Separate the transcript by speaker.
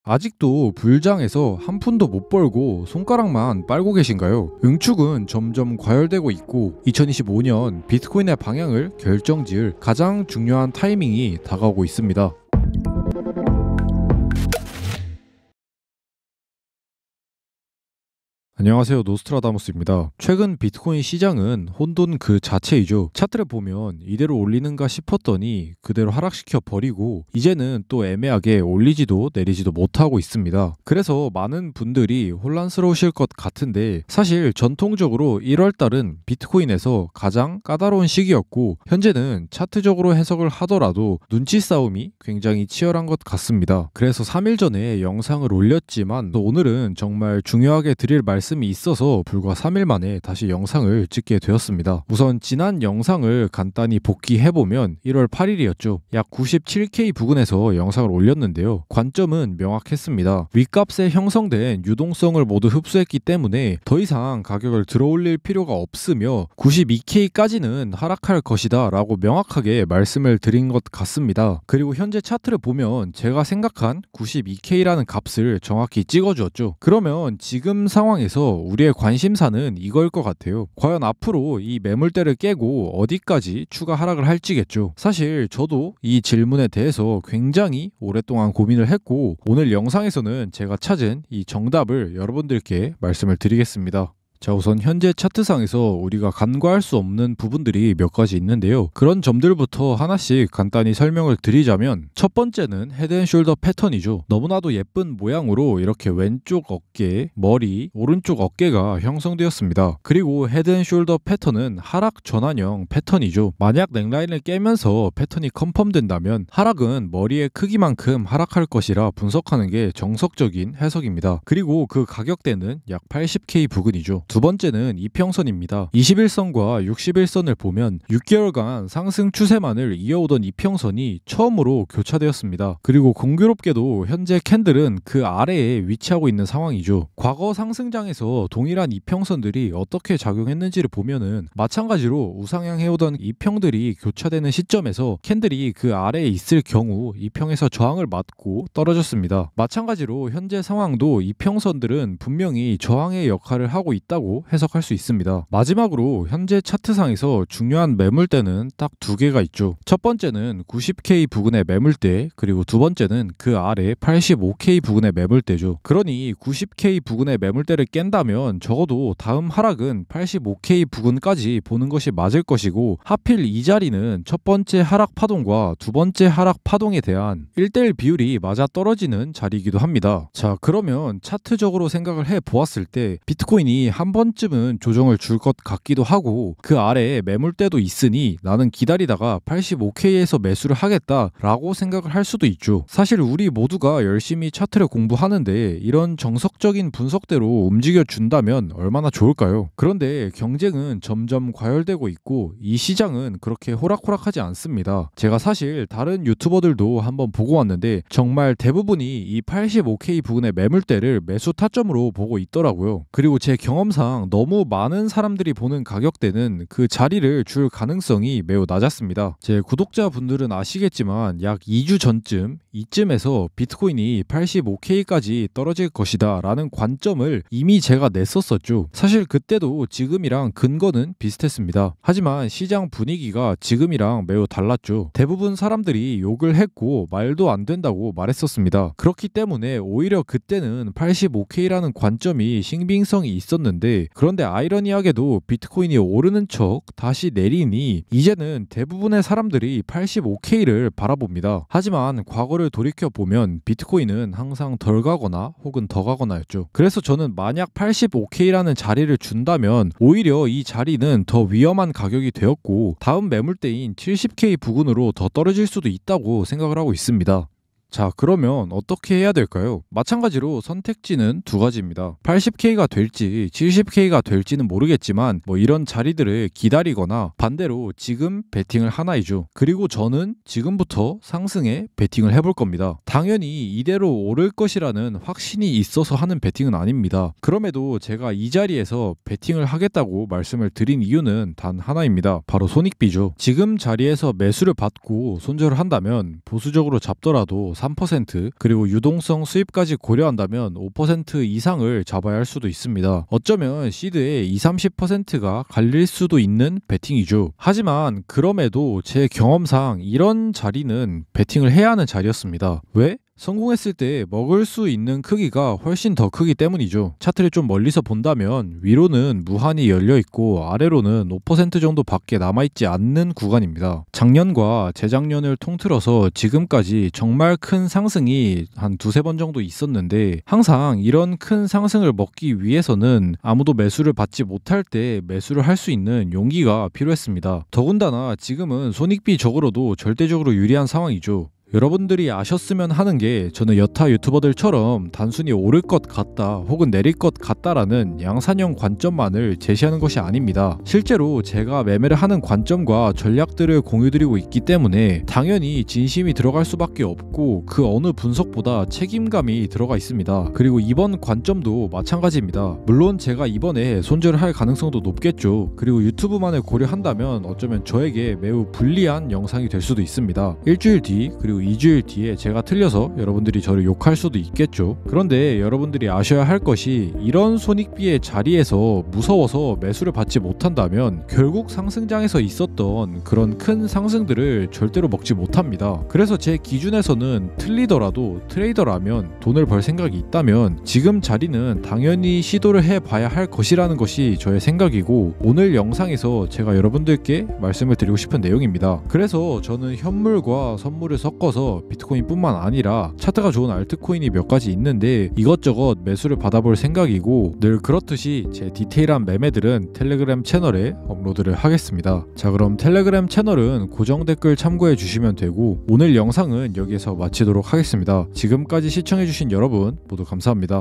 Speaker 1: 아직도 불장에서 한 푼도 못 벌고 손가락만 빨고 계신가요? 응축은 점점 과열되고 있고 2025년 비트코인의 방향을 결정지을 가장 중요한 타이밍이 다가오고 있습니다. 안녕하세요, 노스트라다무스입니다. 최근 비트코인 시장은 혼돈 그 자체이죠. 차트를 보면 이대로 올리는가 싶었더니 그대로 하락시켜 버리고 이제는 또 애매하게 올리지도 내리지도 못하고 있습니다. 그래서 많은 분들이 혼란스러우실 것 같은데, 사실 전통적으로 1월달은 비트코인에서 가장 까다로운 시기였고 현재는 차트적으로 해석을 하더라도 눈치 싸움이 굉장히 치열한 것 같습니다. 그래서 3일 전에 영상을 올렸지만 오늘은 정말 중요하게 드릴 말씀이 있어서 불과 3일 만에 다시 영상을 찍게 되었습니다. 우선 지난 영상을 간단히 복귀해보면 1월 8일이었죠. 약 97K 부근에서 영상을 올렸는데요. 관점은 명확했습니다. 윗값에 형성된 유동성을 모두 흡수했기 때문에 더 이상 가격을 들어올릴 필요가 없으며 92K까지는 하락할 것이다 라고 명확하게 말씀을 드린 것 같습니다. 그리고 현재 차트를 보면 제가 생각한 92K라는 값을 정확히 찍어주었죠. 그러면 지금 상황에서 우리의 관심사는 이거일 것 같아요. 과연 앞으로 이 매물대를 깨고 어디까지 추가 하락을 할지겠죠. 사실 저도 이 질문에 대해서 굉장히 오랫동안 고민을 했고 오늘 영상에서는 제가 찾은 이 정답을 여러분들께 말씀을 드리겠습니다. 자, 우선 현재 차트상에서 우리가 간과할 수 없는 부분들이 몇 가지 있는데요. 그런 점들부터 하나씩 간단히 설명을 드리자면, 첫 번째는 헤드앤숄더 패턴이죠. 너무나도 예쁜 모양으로 이렇게 왼쪽 어깨, 머리, 오른쪽 어깨가 형성되었습니다. 그리고 헤드앤숄더 패턴은 하락 전환형 패턴이죠. 만약 넥라인을 깨면서 패턴이 컨펌된다면 하락은 머리의 크기만큼 하락할 것이라 분석하는 게 정석적인 해석입니다. 그리고 그 가격대는 약 80K 부근이죠. 두 번째는 이평선입니다. 21선과 61선을 보면 6개월간 상승 추세만을 이어오던 이평선이 처음으로 교차되었습니다. 그리고 공교롭게도 현재 캔들은 그 아래에 위치하고 있는 상황이죠. 과거 상승장에서 동일한 이평선들이 어떻게 작용했는지를 보면은 마찬가지로 우상향해오던 이평들이 교차되는 시점에서 캔들이 그 아래에 있을 경우 이평에서 저항을 맞고 떨어졌습니다. 마찬가지로 현재 상황도 이평선들은 분명히 저항의 역할을 하고 있다고 해석할 수 있습니다. 마지막으로 현재 차트상에서 중요한 매물대는 딱 두 개가 있죠. 첫 번째는 90K 부근의 매물대, 그리고 두 번째는 그 아래 85K 부근의 매물대죠. 그러니 90K 부근의 매물대를 깬다면 적어도 다음 하락은 85K 부근까지 보는 것이 맞을 것이고, 하필 이 자리는 첫 번째 하락 파동과 두 번째 하락 파동에 대한 1대1 비율이 맞아 떨어지는 자리이기도 합니다. 자, 그러면 차트적으로 생각을 해보았을 때 비트코인이 한 번쯤은 조정을 줄 것 같기도 하고 그 아래에 매물대도 있으니 나는 기다리다가 85K에서 매수를 하겠다라고 생각을 할 수도 있죠. 사실 우리 모두가 열심히 차트를 공부하는데 이런 정석적인 분석대로 움직여 준다면 얼마나 좋을까요? 그런데 경쟁은 점점 과열되고 있고 이 시장은 그렇게 호락호락하지 않습니다. 제가 사실 다른 유튜버들도 한번 보고 왔는데 정말 대부분이 이 85K 부근의 매물대를 매수 타점으로 보고 있더라고요. 그리고 제 경험상 너무 많은 사람들이 보는 가격대는 그 자리를 줄 가능성이 매우 낮았습니다. 제 구독자분들은 아시겠지만 약 2주 전쯤 이쯤에서 비트코인이 85K까지 떨어질 것이다 라는 관점을 이미 제가 냈었었죠. 사실 그때도 지금이랑 근거는 비슷했습니다. 하지만 시장 분위기가 지금이랑 매우 달랐죠. 대부분 사람들이 욕을 했고 말도 안 된다고 말했었습니다. 그렇기 때문에 오히려 그때는 85K라는 관점이 신빙성이 있었는데, 그런데 아이러니하게도 비트코인이 오르는 척 다시 내리니 이제는 대부분의 사람들이 85K를 바라봅니다. 하지만 과거를 돌이켜보면 비트코인은 항상 덜 가거나 혹은 더 가거나였죠. 그래서 저는 만약 85K라는 자리를 준다면 오히려 이 자리는 더 위험한 가격이 되었고 다음 매물대인 70K 부근으로 더 떨어질 수도 있다고 생각을 하고 있습니다. 자, 그러면 어떻게 해야 될까요? 마찬가지로 선택지는 두 가지입니다. 80K가 될지 70K가 될지는 모르겠지만 이런 자리들을 기다리거나 반대로 지금 베팅을 하나이죠. 그리고 저는 지금부터 상승에 베팅을 해볼 겁니다. 당연히 이대로 오를 것이라는 확신이 있어서 하는 베팅은 아닙니다. 그럼에도 제가 이 자리에서 베팅을 하겠다고 말씀을 드린 이유는 단 하나입니다. 바로 손익비죠. 지금 자리에서 매수를 받고 손절을 한다면 보수적으로 잡더라도 3%, 그리고 유동성 수입까지 고려한다면 5% 이상을 잡아야 할 수도 있습니다. 어쩌면 시드의 20-30%가 갈릴 수도 있는 베팅이죠. 하지만 그럼에도 제 경험상 이런 자리는 베팅을 해야 하는 자리였습니다. 왜? 성공했을 때 먹을 수 있는 크기가 훨씬 더 크기 때문이죠. 차트를 좀 멀리서 본다면 위로는 무한히 열려있고 아래로는 5% 정도밖에 남아있지 않는 구간입니다. 작년과 재작년을 통틀어서 지금까지 정말 큰 상승이 한 두세 번 정도 있었는데 항상 이런 큰 상승을 먹기 위해서는 아무도 매수를 받지 못할 때 매수를 할 수 있는 용기가 필요했습니다. 더군다나 지금은 손익비적으로도 절대적으로 유리한 상황이죠. 여러분들이 아셨으면 하는 게 저는 여타 유튜버들처럼 단순히 오를 것 같다 혹은 내릴 것 같다라는 양산형 관점만을 제시하는 것이 아닙니다. 실제로 제가 매매를 하는 관점과 전략들을 공유드리고 있기 때문에 당연히 진심이 들어갈 수밖에 없고 그 어느 분석보다 책임감이 들어가 있습니다. 그리고 이번 관점도 마찬가지입니다. 물론 제가 이번에 손절을 할 가능성도 높겠죠. 그리고 유튜브만을 고려한다면 어쩌면 저에게 매우 불리한 영상이 될 수도 있습니다. 일주일 뒤 그리고 2주일 뒤에 제가 틀려서 여러분들이 저를 욕할 수도 있겠죠. 그런데 여러분들이 아셔야 할 것이 이런 손익비의 자리에서 무서워서 매수를 받지 못한다면 결국 상승장에서 있었던 그런 큰 상승들을 절대로 먹지 못합니다. 그래서 제 기준에서는 틀리더라도 트레이더라면 돈을 벌 생각이 있다면 지금 자리는 당연히 시도를 해봐야 할 것이라는 것이 저의 생각이고 오늘 영상에서 제가 여러분들께 말씀을 드리고 싶은 내용입니다. 그래서 저는 현물과 선물을 섞어서 비트코인뿐만 아니라 차트가 좋은 알트코인이 몇 가지 있는데 이것저것 매수를 받아볼 생각이고 늘 그렇듯이 제 디테일한 매매들은 텔레그램 채널에 업로드를 하겠습니다. 자, 그럼 텔레그램 채널은 고정 댓글 참고해 주시면 되고 오늘 영상은 여기에서 마치도록 하겠습니다. 지금까지 시청해주신 여러분 모두 감사합니다.